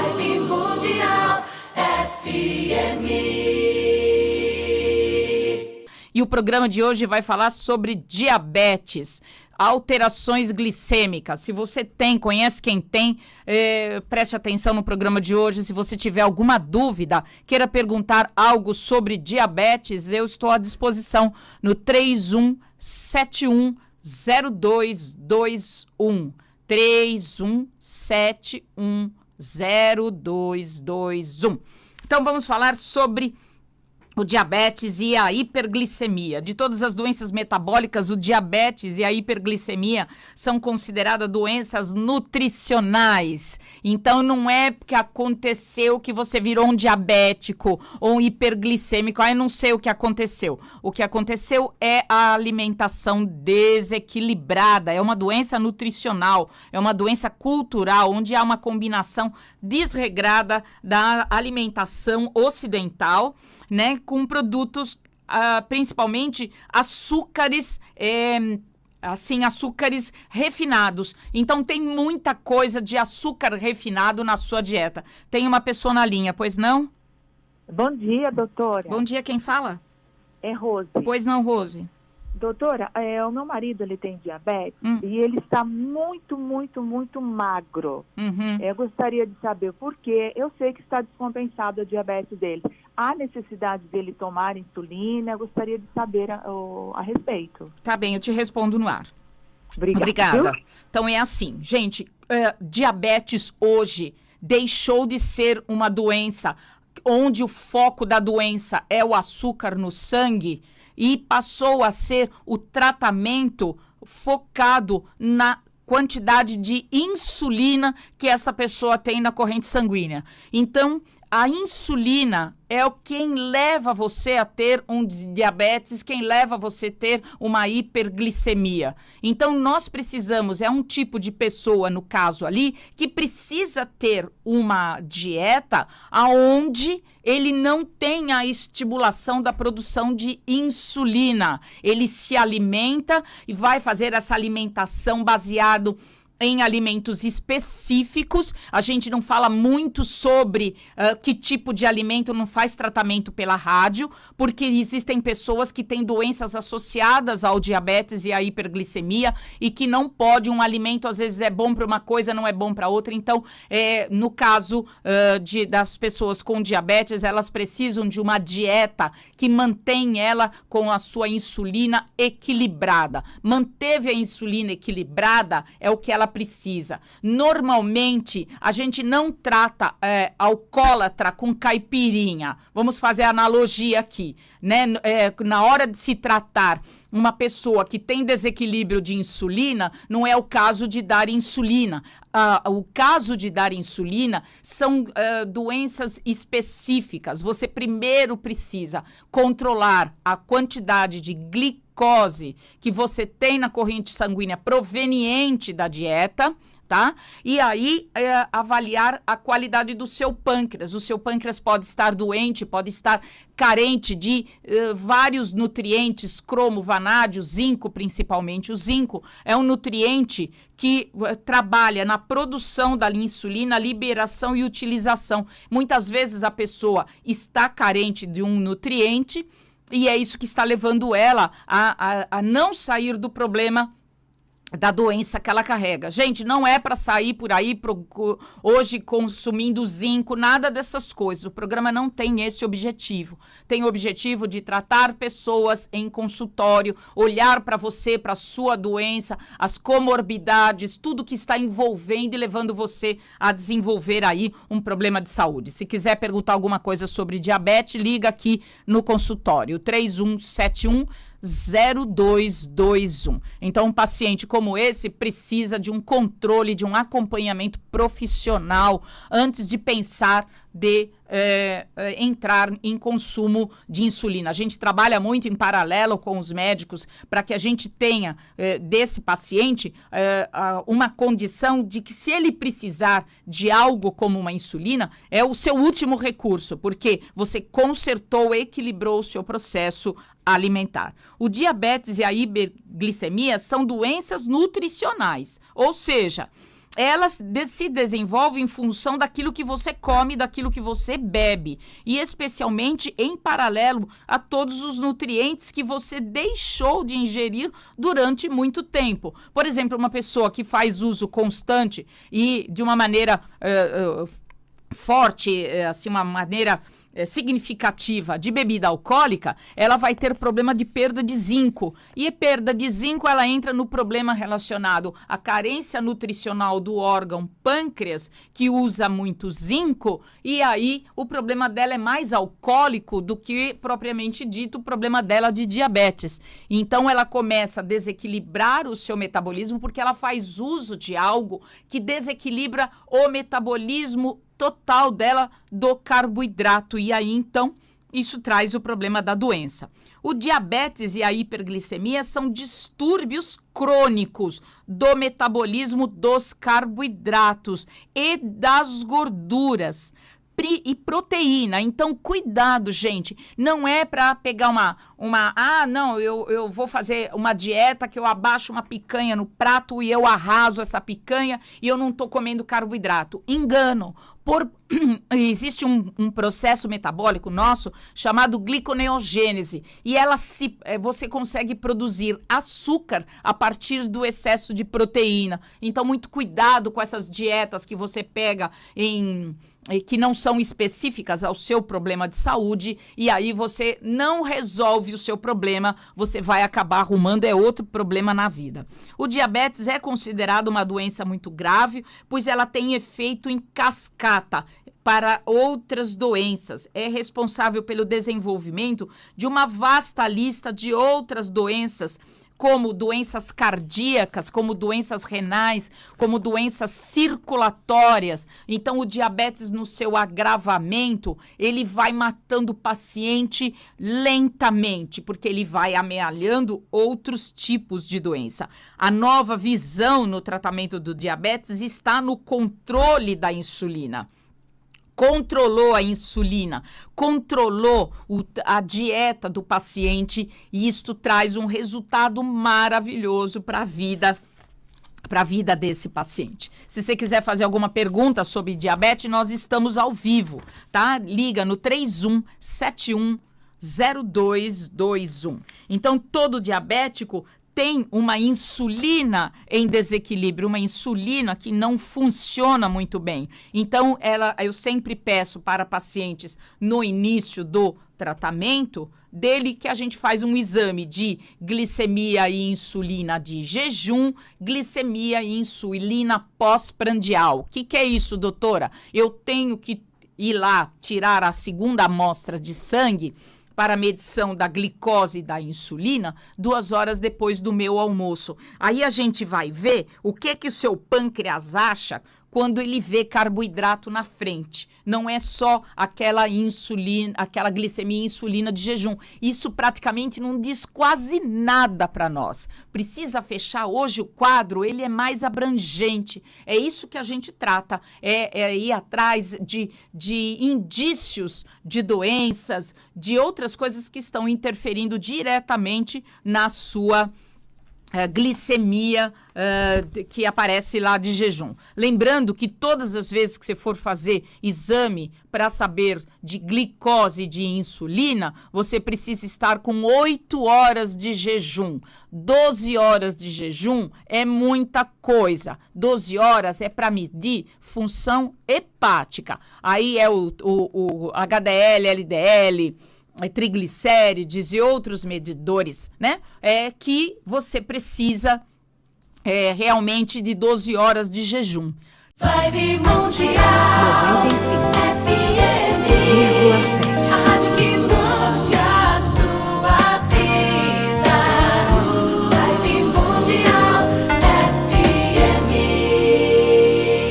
Vibe Mundial FM. E o programa de hoje vai falar sobre diabetes, alterações glicêmicas. Se você tem, conhece quem tem, preste atenção no programa de hoje. Se você tiver alguma dúvida, queira perguntar algo sobre diabetes, eu estou à disposição no 31710221. 31710221. Então vamos falar sobre o diabetes e a hiperglicemia. De todas as doenças metabólicas, o diabetes e a hiperglicemia são consideradas doenças nutricionais. Então, não é porque aconteceu que você virou um diabético ou um hiperglicêmico. Eu não sei o que aconteceu. O que aconteceu é a alimentação desequilibrada. É uma doença nutricional, é uma doença cultural, onde há uma combinação desregrada da alimentação ocidental, né, com produtos, principalmente açúcares, açúcares refinados. Então, tem muita coisa de açúcar refinado na sua dieta. Tem uma pessoa na linha, pois não? Bom dia, doutora. Bom dia, quem fala? É Rose. Pois não, Rose. Doutora, o meu marido, ele tem diabetes e ele está muito, muito, muito magro. Eu gostaria de saber por quê. Eu sei que está descompensado a diabetes dele. Há necessidade dele tomar insulina? Eu gostaria de saber a respeito. Tá bem, eu te respondo no ar. Obrigada. Então é assim, gente, diabetes hoje deixou de ser uma doença onde o foco da doença é o açúcar no sangue e passou a ser o tratamento focado na quantidade de insulina que essa pessoa tem na corrente sanguínea. Então, a insulina é quem leva você a ter um diabetes, quem leva você a ter uma hiperglicemia. Então, nós precisamos, é um tipo de pessoa, no caso ali, que precisa ter uma dieta aonde ele não tem a estimulação da produção de insulina. Ele se alimenta e vai fazer essa alimentação baseado em alimentos específicos. A gente não fala muito sobre que tipo de alimento, não faz tratamento pela rádio, porque existem pessoas que têm doenças associadas ao diabetes e à hiperglicemia e que não pode, um alimento às vezes é bom para uma coisa, não é bom para outra. Então, no caso das pessoas com diabetes, elas precisam de uma dieta que mantém ela com a sua insulina equilibrada. Manteve a insulina equilibrada é o que ela precisa. Normalmente, a gente não trata alcoólatra com caipirinha. Vamos fazer a analogia aqui, né? Na hora de se tratar uma pessoa que tem desequilíbrio de insulina, não é o caso de dar insulina. O caso de dar insulina são doenças específicas. Você primeiro precisa controlar a quantidade de glicose que você tem na corrente sanguínea proveniente da dieta, tá? E aí, avaliar a qualidade do seu pâncreas. O seu pâncreas pode estar doente, pode estar carente de vários nutrientes, cromo, vanádio, zinco principalmente. O zinco é um nutriente que trabalha na produção da insulina, liberação e utilização. Muitas vezes a pessoa está carente de um nutriente e é isso que está levando ela a não sair do problema da doença que ela carrega. Gente, não é para sair por aí hoje consumindo zinco, nada dessas coisas. O programa não tem esse objetivo. Tem o objetivo de tratar pessoas em consultório, olhar para você, para a sua doença, as comorbidades, tudo que está envolvendo e levando você a desenvolver aí um problema de saúde. Se quiser perguntar alguma coisa sobre diabetes, liga aqui no consultório, 31710221. Então, um paciente como esse precisa de um controle, de um acompanhamento profissional antes de pensar de entrar em consumo de insulina. A gente trabalha muito em paralelo com os médicos para que a gente tenha desse paciente uma condição de que, se ele precisar de algo como uma insulina, é o seu último recurso, porque você consertou, equilibrou o seu processo alimentar. O diabetes e a hiperglicemia são doenças nutricionais, ou seja, ela se desenvolve em função daquilo que você come, daquilo que você bebe. E especialmente em paralelo a todos os nutrientes que você deixou de ingerir durante muito tempo. Por exemplo, uma pessoa que faz uso constante e de uma maneira forte, assim, uma maneira significativa de bebida alcoólica, ela vai ter problema de perda de zinco. E perda de zinco, ela entra no problema relacionado à carência nutricional do órgão pâncreas, que usa muito zinco, e aí o problema dela é mais alcoólico do que propriamente dito o problema dela de diabetes. Então ela começa a desequilibrar o seu metabolismo porque ela faz uso de algo que desequilibra o metabolismo total dela do carboidrato, e aí então isso traz o problema da doença. O diabetes e a hiperglicemia são distúrbios crônicos do metabolismo dos carboidratos e das gorduras e proteína. Então, cuidado, gente. Não é para pegar eu vou fazer uma dieta que eu abaixo uma picanha no prato e eu arraso essa picanha e eu não estou comendo carboidrato. Engano. Existe um processo metabólico nosso chamado gliconeogênese e você consegue produzir açúcar a partir do excesso de proteína. Então, muito cuidado com essas dietas que você pega que não são específicas ao seu problema de saúde, e aí você não resolve o seu problema, você vai acabar arrumando outro problema na vida. O diabetes é considerado uma doença muito grave, pois ela tem efeito em cascata para outras doenças. É responsável pelo desenvolvimento de uma vasta lista de outras doenças, como doenças cardíacas, como doenças renais, como doenças circulatórias. Então, o diabetes, no seu agravamento, ele vai matando o paciente lentamente, porque ele vai amealhando outros tipos de doença. A nova visão no tratamento do diabetes está no controle da insulina. Controlou a insulina, controlou a dieta do paciente, e isto traz um resultado maravilhoso para a vida desse paciente. Se você quiser fazer alguma pergunta sobre diabetes, nós estamos ao vivo, tá? Liga no 31710221. Então, todo diabético tem uma insulina em desequilíbrio, uma insulina que não funciona muito bem. Então, eu sempre peço para pacientes, no início do tratamento dele, que a gente faz um exame de glicemia e insulina de jejum, glicemia e insulina pós-prandial. O que é isso, doutora? Eu tenho que ir lá tirar a segunda amostra de sangue para a medição da glicose e da insulina 2 horas depois do meu almoço. Aí a gente vai ver o que o seu pâncreas acha quando ele vê carboidrato na frente. Não é só aquela insulina, aquela glicemia e insulina de jejum. Isso praticamente não diz quase nada para nós. Precisa fechar hoje o quadro, ele é mais abrangente. É isso que a gente trata, é ir atrás de indícios de doenças, de outras coisas que estão interferindo diretamente na sua glicemia que aparece lá de jejum. Lembrando que todas as vezes que você for fazer exame para saber de glicose e de insulina, você precisa estar com 8 horas de jejum. 12 horas de jejum é muita coisa. 12 horas é para medir função hepática. Aí é o HDL, LDL, triglicérides e outros medidores, né? Que você precisa realmente de 12 horas de jejum. Vibe Mundial 95,7